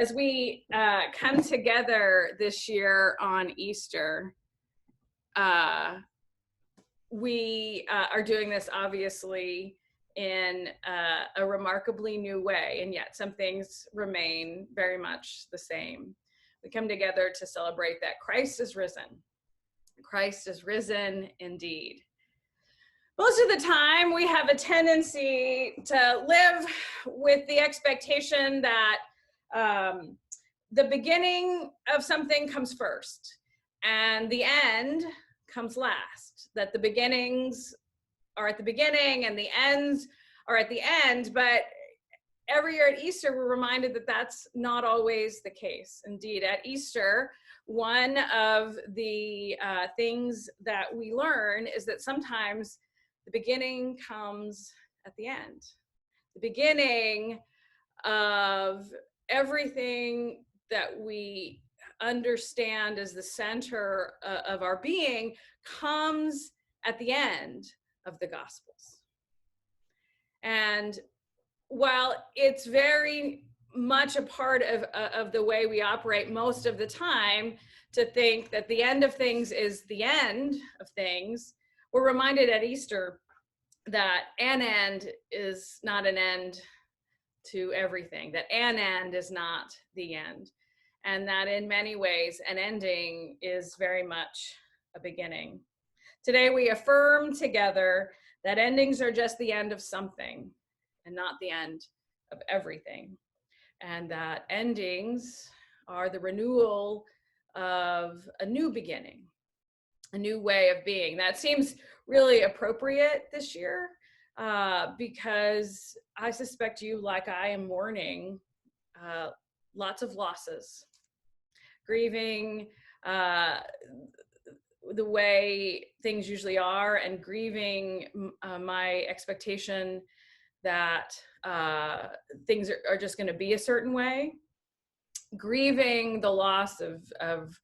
As we come together this year on Easter, we are doing this obviously in a remarkably new way, and yet some things remain very much the same. We come together to celebrate that Christ is risen. Christ is risen indeed. Most of the time, we have a tendency to live with the expectation that the beginning of something comes first and the end comes last, that the beginnings are at the beginning and the ends are at the end. But every year at Easter, we're reminded that that's not always the case. Indeed, at Easter, one of the things that we learn is that sometimes the beginning comes at the end. The beginning of everything that we understand as the center of our being comes at the end of the Gospels. And while it's very much a part of the way we operate most of the time to think that the end of things is the end of things, we're reminded at Easter that an end is not an end to everything, that an end is not the end, and that in many ways an ending is very much a beginning. Today we affirm together that endings are just the end of something and not the end of everything, and that endings are the renewal of a new beginning, a new way of being. That seems really appropriate this year because I suspect you, like I, am mourning lots of losses, grieving the way things usually are, and grieving my expectation that things are just going to be a certain way, grieving the loss of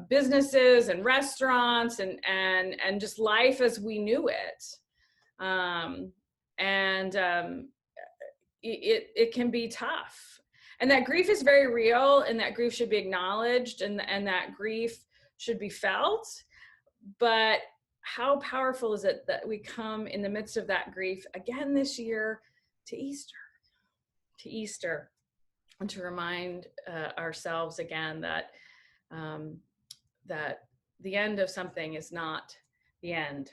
businesses and restaurants and just life as we knew it. It can be tough. And that grief is very real, and that grief should be acknowledged, and that grief should be felt. But how powerful is it that we come in the midst of that grief again this year to Easter, and to remind ourselves again that that the end of something is not the end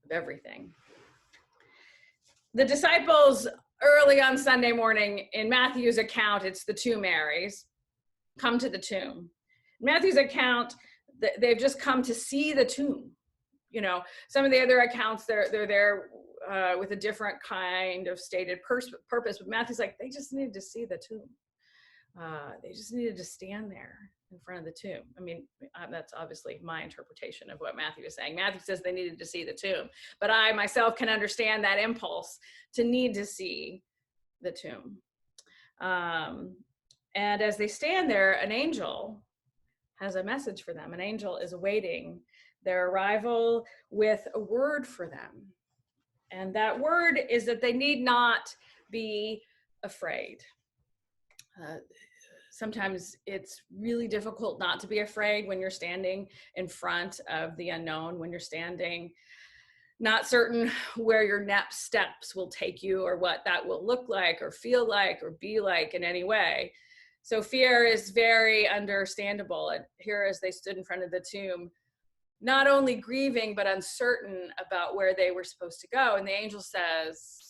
of everything. The disciples early on Sunday morning, in Matthew's account, it's the two Marys, come to the tomb. In Matthew's account, they've just come to see the tomb. You know, some of the other accounts, they're there with a different kind of stated purpose, but Matthew's like, they just needed to see the tomb. They just needed to stand there in front of the tomb. I mean, that's obviously my interpretation of what Matthew is saying. Matthew says they needed to see the tomb, but I myself can understand that impulse to need to see the tomb. And as they stand there, an angel has a message for them. An angel is awaiting their arrival with a word for them. And that word is that they need not be afraid. Sometimes it's really difficult not to be afraid when you're standing in front of the unknown, when you're standing not certain where your next steps will take you, or what that will look like or feel like or be like in any way. So fear is very understandable. And here, as they stood in front of the tomb, not only grieving, but uncertain about where they were supposed to go. And the angel says,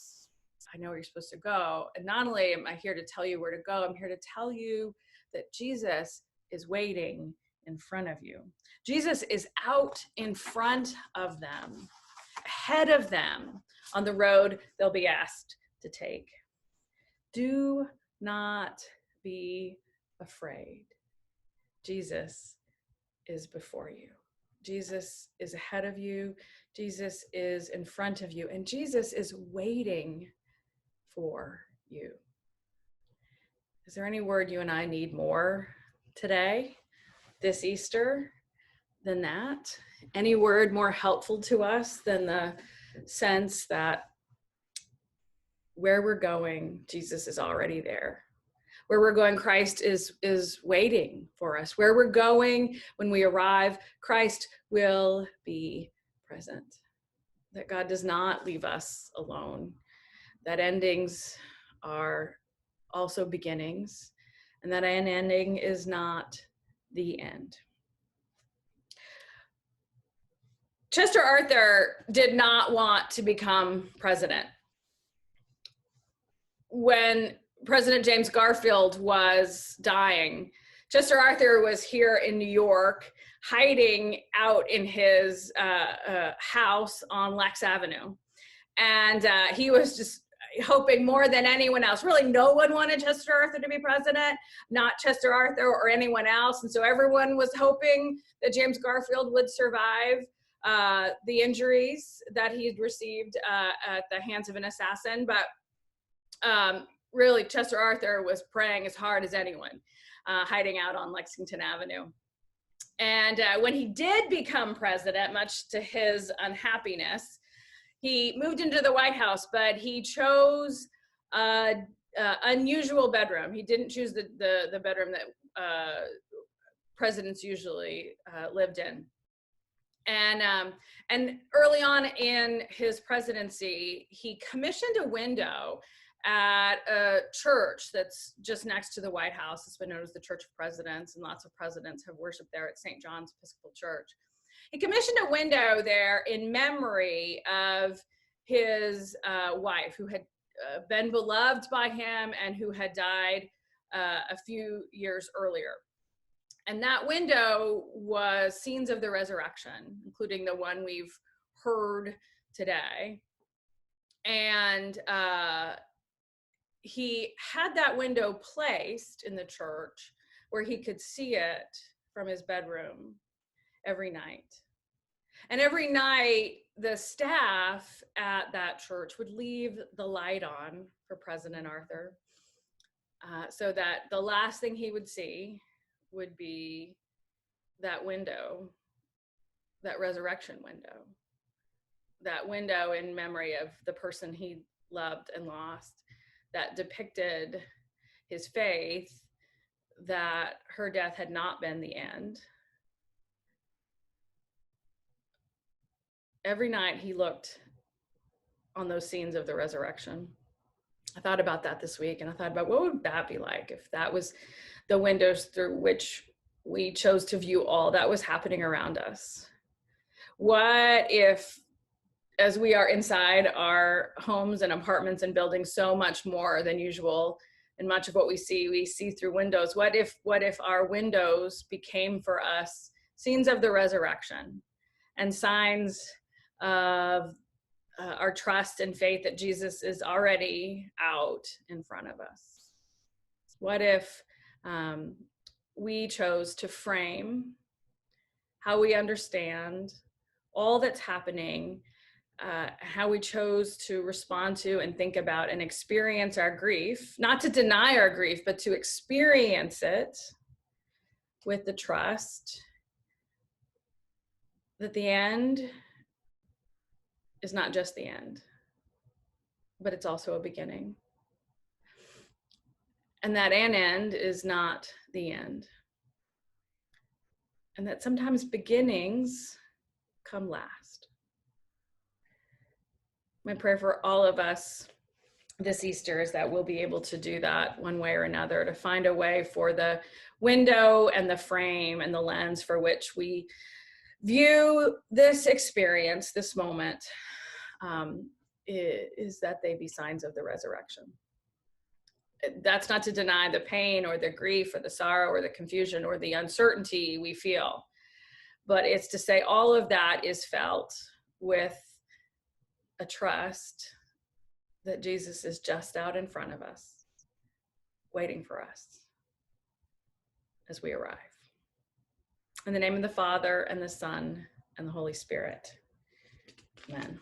I know where you're supposed to go. And not only am I here to tell you where to go, I'm here to tell you that Jesus is waiting in front of you. Jesus is out in front of them, ahead of them on the road they'll be asked to take. Do not be afraid. Jesus is before you. Jesus is ahead of you. Jesus is in front of you. And Jesus is waiting for you. Is there any word you and I need more today, this Easter, than that? Any word more helpful to us than the sense that where we're going, Jesus is already there. Where we're going, Christ is waiting for us. Where we're going when we arrive, Christ will be present. That God does not leave us alone. That endings are also beginnings, and that an ending is not the end. Chester Arthur did not want to become president. When President James Garfield was dying, Chester Arthur was here in New York, hiding out in his house on Lex Avenue. And he was just hoping more than anyone else. Really, no one wanted Chester Arthur to be president, not Chester Arthur or anyone else. And so everyone was hoping that James Garfield would survive the injuries that he'd received at the hands of an assassin. But really, Chester Arthur was praying as hard as anyone, hiding out on Lexington Avenue. And when he did become president, much to his unhappiness, he moved into the White House, but he chose an unusual bedroom. He didn't choose the bedroom that presidents usually lived in. And early on in his presidency, he commissioned a window at a church that's just next to the White House. It's been known as the Church of Presidents, and lots of presidents have worshiped there at St. John's Episcopal Church. He commissioned a window there in memory of his wife, who had been beloved by him and who had died a few years earlier. And that window was scenes of the resurrection, including the one we've heard today. And he had that window placed in the church where he could see it from his bedroom every night. And every night, the staff at that church would leave the light on for President Arthur, so that the last thing he would see would be that window, that resurrection window, that window in memory of the person he loved and lost, that depicted his faith that her death had not been the end. Every night he looked on those scenes of the resurrection. I thought about that this week, and I thought about what would that be like if that was the windows through which we chose to view all that was happening around us. What if, as we are inside our homes and apartments and buildings so much more than usual, and much of what we see through windows, what if our windows became for us scenes of the resurrection and signs of our trust and faith that Jesus is already out in front of us? What if we chose to frame how we understand all that's happening, how we chose to respond to and think about and experience our grief, not to deny our grief, but to experience it with the trust that the end is not just the end, but it's also a beginning. And that an end is not the end. And that sometimes beginnings come last. My prayer for all of us this Easter is that we'll be able to do that one way or another, to find a way for the window and the frame and the lens for which we view this experience, this moment, is that they be signs of the resurrection. That's not to deny the pain or the grief or the sorrow or the confusion or the uncertainty we feel, but it's to say all of that is felt with a trust that Jesus is just out in front of us, waiting for us as we arrive. In the name of the Father, and the Son, and the Holy Spirit. Amen.